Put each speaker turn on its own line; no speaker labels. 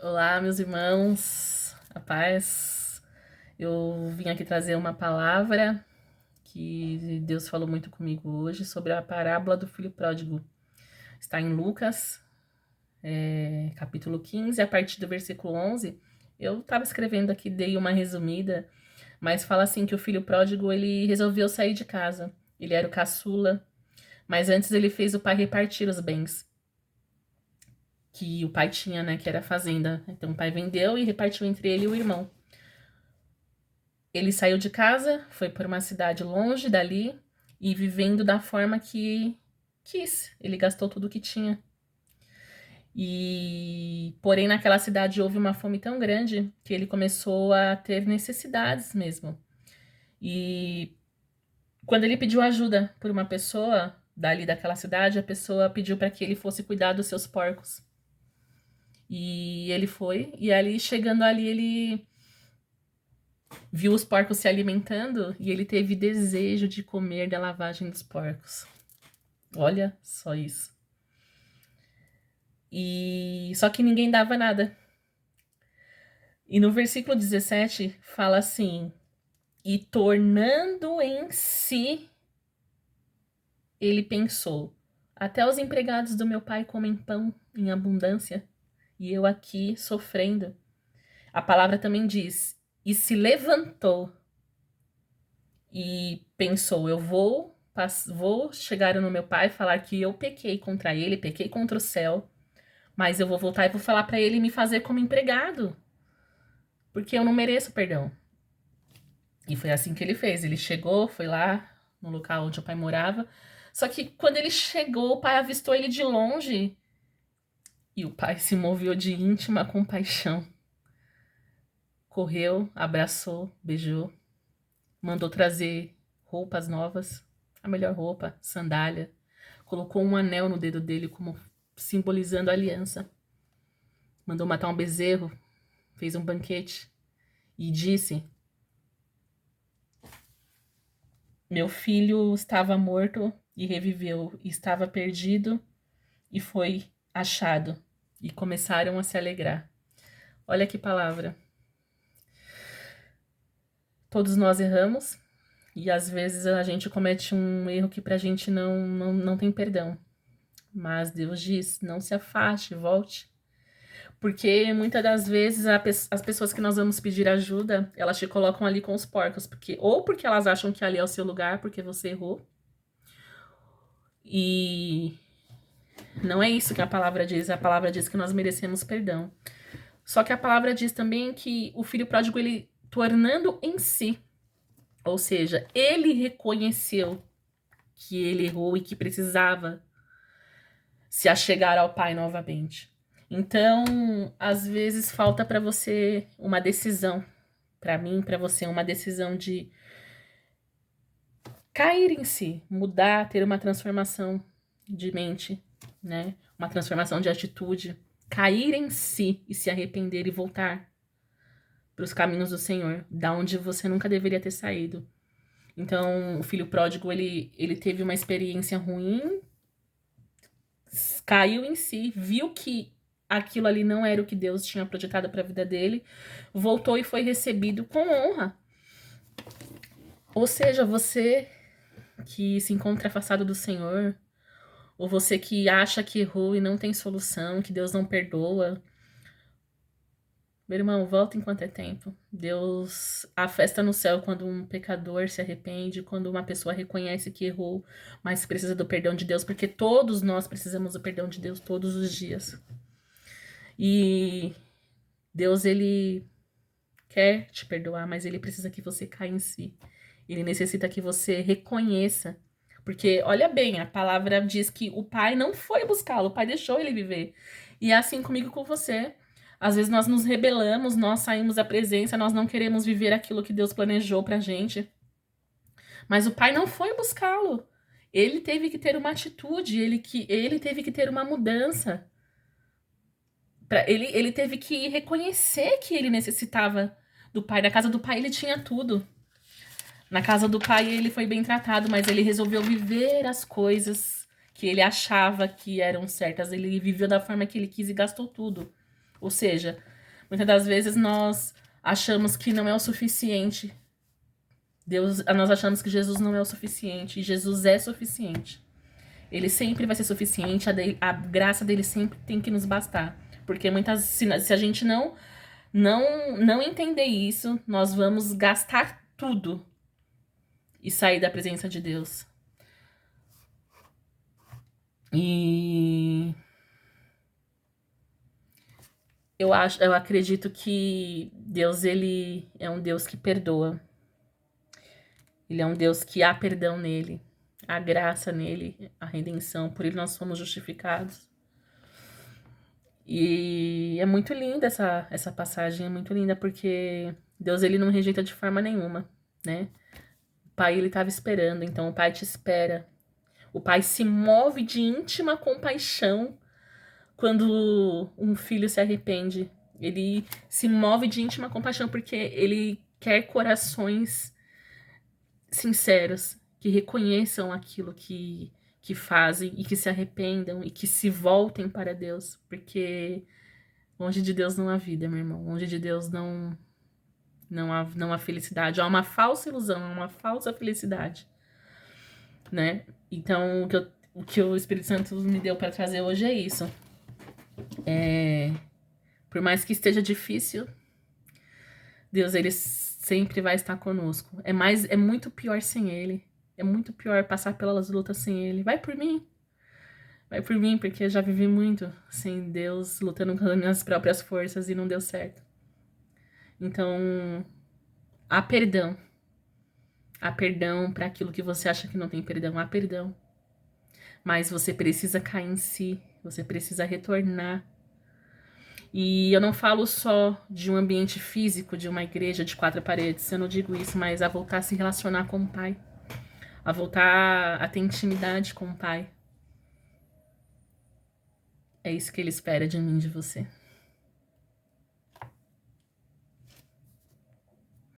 Olá, meus irmãos, a paz. Eu vim aqui trazer uma palavra que Deus falou muito comigo hoje sobre a parábola do filho pródigo. Está em Lucas, capítulo 15, a partir do versículo 11. Eu estava escrevendo aqui, dei uma resumida, mas fala assim que o filho pródigo, ele resolveu sair de casa. Ele era o caçula, mas antes ele fez o pai repartir os bens que o pai tinha, né, que era a fazenda. Então o pai vendeu e repartiu entre ele e o irmão. Ele saiu de casa, foi para uma cidade longe dali e vivendo da forma que quis. Ele gastou tudo que tinha. Porém, naquela cidade houve uma fome tão grande que ele começou a ter necessidades mesmo. E quando ele pediu ajuda por uma pessoa dali daquela cidade, a pessoa pediu para que ele fosse cuidar dos seus porcos. E ele foi, e ali chegando ali, ele viu os porcos se alimentando e ele teve desejo de comer da lavagem dos porcos. Olha só isso. E só que ninguém dava nada. E no versículo 17 fala assim: "E tornando em si, ele pensou: até os empregados do meu pai comem pão em abundância, e eu aqui sofrendo." A palavra também diz: "E se levantou e pensou: eu vou chegar no meu pai e falar que eu pequei contra ele, pequei contra o céu, mas eu vou voltar e vou falar para ele me fazer como empregado, porque eu não mereço perdão." E foi assim que ele fez. Ele chegou, foi lá no local onde o pai morava. Só que quando ele chegou, o pai avistou ele de longe e o pai se moveu de íntima compaixão. Correu, abraçou, beijou, mandou trazer roupas novas, a melhor roupa, sandália, colocou um anel no dedo dele como simbolizando a aliança. Mandou matar um bezerro, fez um banquete e disse: "Meu filho estava morto e reviveu, estava perdido e foi achado." E começaram a se alegrar. Olha que palavra. Todos nós erramos e às vezes a gente comete um erro que pra gente não tem perdão. Mas Deus diz: não se afaste, volte. Porque muitas das vezes as pessoas que nós vamos pedir ajuda, elas te colocam ali com os porcos, ou porque elas acham que ali é o seu lugar, porque você errou. E não é isso que a palavra diz. A palavra diz que nós merecemos perdão. Só que a palavra diz também que o filho pródigo, ele tornando em si, ou seja, ele reconheceu que ele errou e que precisava se achegar ao pai novamente. Então, às vezes falta para você uma decisão, para mim, para você, uma decisão de cair em si, mudar, ter uma transformação de mente, né? Uma transformação de atitude, cair em si e se arrepender e voltar para os caminhos do Senhor, da onde você nunca deveria ter saído. Então, o filho pródigo, ele teve uma experiência ruim, caiu em si, viu que aquilo ali não era o que Deus tinha projetado para a vida dele, voltou e foi recebido com honra. Ou seja, você que se encontra afastado do Senhor, ou você que acha que errou e não tem solução, que Deus não perdoa, meu irmão, volta enquanto é tempo. Deus, a festa no céu quando um pecador se arrepende, quando uma pessoa reconhece que errou, mas precisa do perdão de Deus, porque todos nós precisamos do perdão de Deus todos os dias. E Deus, ele quer te perdoar, mas ele precisa que você caia em si. Ele necessita que você reconheça. Porque, olha bem, a palavra diz que o pai não foi buscá-lo, o pai deixou ele viver. E é assim comigo com você. Às vezes nós nos rebelamos, nós saímos da presença, nós não queremos viver aquilo que Deus planejou pra gente. Mas o pai não foi buscá-lo. Ele teve que ter uma atitude, ele teve que ter uma mudança. Ele teve que reconhecer que ele necessitava do pai. Na casa do pai ele tinha tudo. Na casa do pai ele foi bem tratado, mas ele resolveu viver as coisas que ele achava que eram certas. Ele viveu da forma que ele quis e gastou tudo. Ou seja, Muitas das vezes nós achamos que não é o suficiente. Nós achamos que Jesus não é o suficiente. E Jesus é suficiente. Ele sempre vai ser suficiente. A graça dele sempre tem que nos bastar. Porque se a gente não entender isso, nós vamos gastar tudo e sair da presença de Deus. E eu acredito que Deus, ele é um Deus que perdoa. Ele é um Deus que há perdão nele, há graça nele, a redenção, por ele nós fomos justificados. E é muito linda essa passagem, é muito linda porque Deus, ele não rejeita de forma nenhuma, né? O Pai, ele estava esperando, então o Pai te espera. O Pai se move de íntima compaixão quando um filho se arrepende. Ele se move de íntima compaixão porque ele quer corações sinceros, que reconheçam aquilo que fazem e que se arrependam e que se voltem para Deus, porque longe de Deus não há vida, meu irmão. Longe de Deus não há felicidade. Há uma falsa ilusão, há uma falsa felicidade, né? Então, o que o Espírito Santo me deu para trazer hoje é isso. Por mais que esteja difícil, Deus, ele sempre vai estar conosco. É muito pior sem ele. É muito pior passar pelas lutas sem ele. Vai por mim. Vai por mim, porque eu já vivi muito sem Deus, lutando com as minhas próprias forças e não deu certo. Então, há perdão. Há perdão para aquilo que você acha que não tem perdão. Há perdão. Mas você precisa cair em si. Você precisa retornar. E eu não falo só de um ambiente físico, de uma igreja de 4 paredes. Eu não digo isso, mas a voltar a se relacionar com o Pai. A voltar a ter intimidade com o Pai. É isso que ele espera de mim, de você.